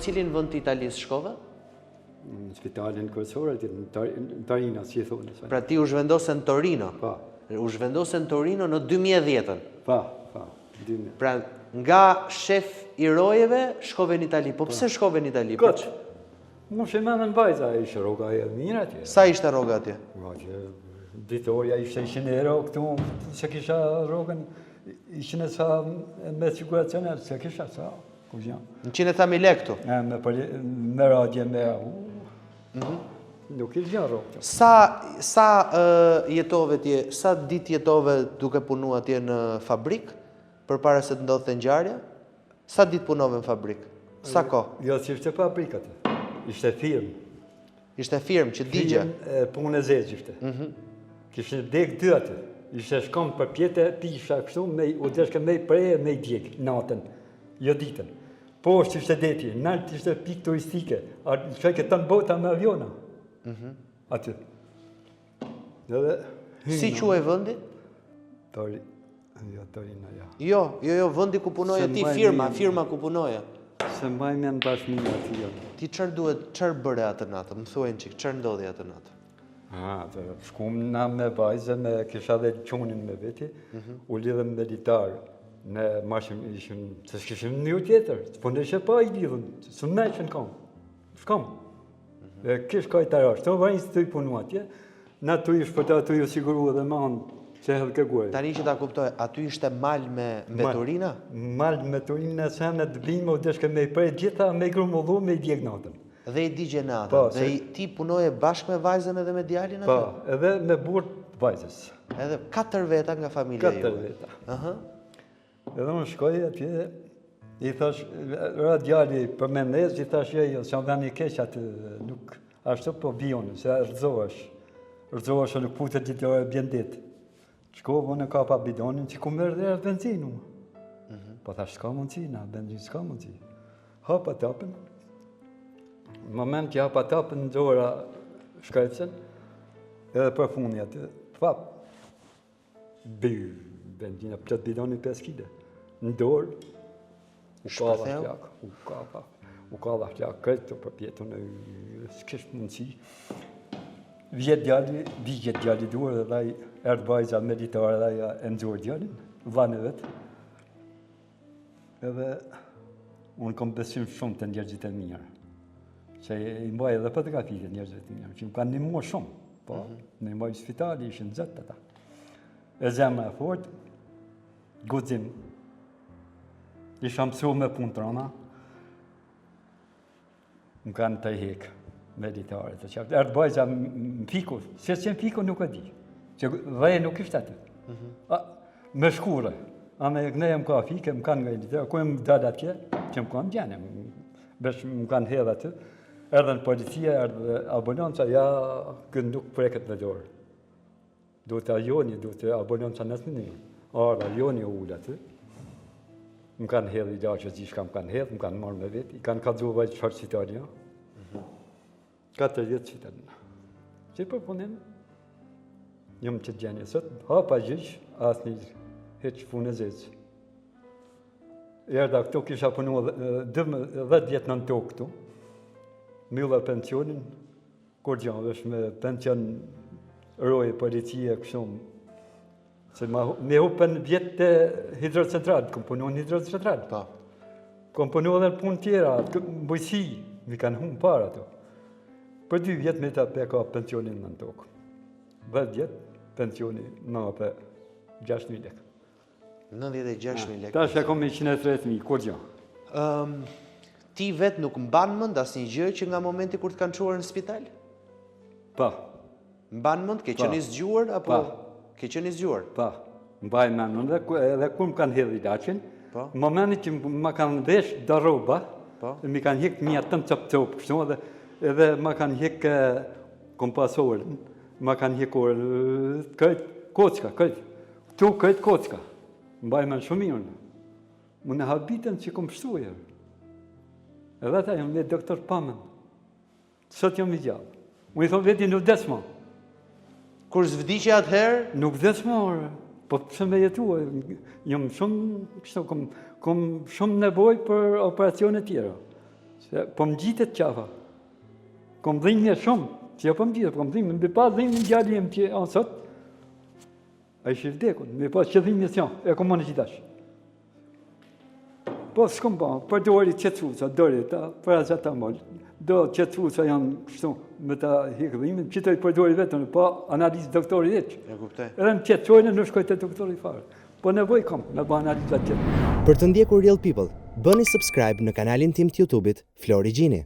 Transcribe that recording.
cilin vend të Italisë shkove? Në spitalin kryesor, në Torino, si e thonë. Pra ti u zhvendose në Torino? Pa. U zhvendose në Torino në 2010-ën? Pa, 2010. Pra nga shef i rojeve, shkove në Itali. Po pse shkove në Itali? Këtë. Mu shema në bajza, ishte roga e mirë atje. Sa ishte roga atje? Ditorja ishte 100 euro, këtu se kisha rogën, ishte në sa me siguracioner, se kisha sa, ku janë. Në 100.000 lekë këtu? Me radje, me... Nuk ishte janë rogë. Sa jetove tje, sa dit jetove duke punu atje në fabrik, për para se të ndodhte ngjarja? Sa dit punove në fabrik? Sa ko? Jo, si ishte fabrik atë. Ishte firmë. Ishte firmë që digje? Punë e zezë ishte. Kishte dek dy atë. Ishte shkom për pjetë, pisha kështu, u deshke me i preje, me i djek, natën, jo ditën. Po është ishte deti, nalt ishte pikë turistike, që e këtën bota me aviona. Aty. Si quaj vëndi? Torino, ja. Jo, vëndi ku punoja ti, firma ku punoja. Se mbaj me në bashkëmime aty jo. Ti qërë bëre atë natë? Më thuajnë qikë, qërë ndodhi atë natë? Shkum na me vajzë, kisha dhe qonin me veti, u lidhëm me ditarë. Ne mashim ishim, se s'kishim një tjetër, po në ishe pa i lidhëm, së me që në kam. Shkam. Kish ka i tarash, të vajnë së të i punu atje, na të ishë për ta të ju siguru edhe ma në që hedhë këguaj. Tani që ta kuptoj, aty ishte mal me Turina? Mal me Turina, se në të blimë, u deshke me i prej gjitha, me i grumullu, me i djek natën. Dhe i digje natën? Dhe ti punoje bashkë me vajzën edhe me djalin atë? Pa, edhe me burë vajzës. Edhe 4 veta nga familja ju? 4 veta. Edhe unë shkoj atje, i thash, ra djali për me ndezë, i thash, jo, që në një keq atë, nuk, ashtu po bionë, se rëzohesh, nuk putet gjithë e bjendit. Shkova në kapa bidonin që ku mërë dhe benzinu. Po thash, s'ka mundësi, na benzin s'ka mundësi. Hapa tapën. Në moment që hapa tapën në gjora shkajpsen, edhe për fundi atë, pap, benzina, plët bidonin 5 kg. Në dorë, u kalla flak, këtë për pjetën, s'kishtë mundësi. Vjetë djali duar dhe erdë vajza meditare dhe e nëzorë djalin, vanë e vetë. Edhe unë kom besim shumë të njerëzit e mirë. Që i mbaj edhe fotografit e njerëzit e mirë, që më kanë një mua shumë. Po, në mbaj spitali ishin zëtë ata. E zemë e fort, gudzim. Isha mësu me punë të rana. Më kanë të hekë. Meditare të qaftë. Erdë bajza më fiku, se që në fiku nuk e di, që dhe nuk ishte atë. Me shkure, a me gneje më ka fike, më kanë nga editare, ku e më dalë atje, që më kanë gjene, më kanë hedhe atë, erdhe në policia, erdhe abonanca, ja, kënë nuk preket me dorë. Do të ajoni, do të abonanca nësë një, ajoni u ullë atë, më kanë hedhe i da që zishka më kanë hedhe, më kanë marrë me vetë, i kanë ka dhu vajtë qarë qitaria, 40 qytetarë. Që për punim, jëmë që të gjenje sot, hapa gjyq, asë një heqë punë e zezë. Erda këtu kisha punu 10 vjetë në tokë këtu, mylla pensionin, kur gjanë, vesh me pension roje, policie, këshumë. Se me hupen vjetë të hidrocentralë, kom punu në hidrocentralë. Kom punu edhe në punë tjera, bujësi, mi kanë humë para të. Për 2 vjetë me ta ka pensionin në tokë. 10 vjetë pensioni në për 6.000 lekë. 96.000 lekë. Ta shë kom 130.000, kur gjë. Ti vetë nuk mbanë mënd asë një gjë që nga momenti kur të kanë quar në spital? Pa. Mbanë mënd, ke qenë i zgjuar, apo? Ke qenë i zgjuar? Pa. Mbaj me mënd, edhe kur më kanë hedhë i daqin, në momenti që më kanë vesh da roba, mi kanë hikë mija të në cëpë-cëpë, kështu, edhe ma kanë hikë kompasorën, ma kanë hikë këtë kocka, këtu këtë kocka. Mbaj me në shumirën. Më në habitën që kom pështuja. Edhe ta jam vetë doktor Pamën. Sot jam i gjallë. Unë i thonë veti nuk desma. Kur zvdiqe atëherë? Nuk desma, po pëse me jetua. Jam shumë, kom shumë nevoj për operacione tjera. Se po më gjitet qafa. Kom dhimbje shumë, që po më gjitet, po më dhimbje, më pa dhimbje gjalli jem që anë sot, a i shifdekun, me pas që dhimbje s'ja, e kom më në qitash. Po s'kom ba, për dori qetësusa, dori ta, për asë ta mollë, do qetësusa janë kështu, me ta hikë dhimbje, qitoj për dori vetën, po analizë doktori veç. E kuptoj. Edhe në qetësojnë në shkoj të doktori farë. Po nevoj kom, në ba analizat qetë. Për të ndjekur Real People, bëni subscribe në kanalin tim të YouTube-it Flori Gjini.